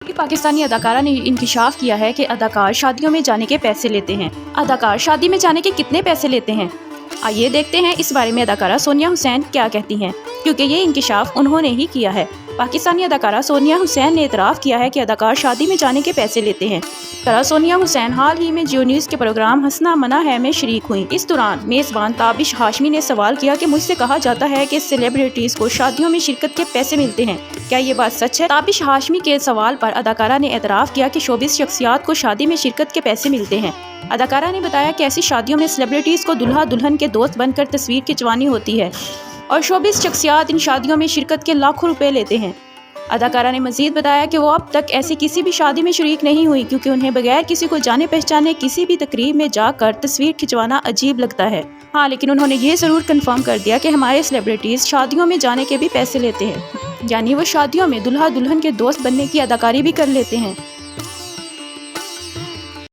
پاکستانی اداکارہ نے انکشاف کیا ہے کہ اداکار شادیوں میں جانے کے پیسے لیتے ہیں۔ اداکار شادی میں جانے کے کتنے پیسے لیتے ہیں؟ آئیے دیکھتے ہیں اس بارے میں اداکارہ سونیا حسین کیا کہتی ہیں، کیونکہ یہ انکشاف انہوں نے ہی کیا ہے۔ پاکستانی اداکارہ سونیا حسین نے اعتراف کیا ہے کہ اداکار شادی میں جانے کے پیسے لیتے ہیں۔ اداکارہ سونیا حسین حال ہی میں جیو نیوز کے پروگرام ہنسنا منع ہے میں شریک ہوئیں۔ اس دوران میزبان تابش ہاشمی نے سوال کیا کہ مجھ سے کہا جاتا ہے کہ سیلیبریٹیز کو شادیوں میں شرکت کے پیسے ملتے ہیں، کیا یہ بات سچ ہے؟ تابش ہاشمی کے سوال پر اداکارہ نے اعتراف کیا کہ شوبز شخصیات کو شادی میں شرکت کے پیسے ملتے ہیں۔ اداکارہ نے بتایا کہ ایسی شادیوں میں سیلیبریٹیز کو دلہا دلہن کے دوست بن کر تصویر کھنچوانی ہوتی ہے اور شوبز شخصیات ان شادیوں میں شرکت کے لاکھوں روپے لیتے ہیں۔ اداکارہ نے مزید بتایا کہ وہ اب تک ایسی کسی بھی شادی میں شریک نہیں ہوئی، کیونکہ انہیں بغیر کسی کو جانے پہچانے کسی بھی تقریب میں جا کر تصویر کھنچوانا عجیب لگتا ہے۔ ہاں، لیکن انہوں نے یہ ضرور کنفرم کر دیا کہ ہمارے سیلیبریٹیز شادیوں میں جانے کے بھی پیسے لیتے ہیں، یعنی وہ شادیوں میں دلہا دلہن کے دوست بننے کی اداکاری بھی کر لیتے ہیں۔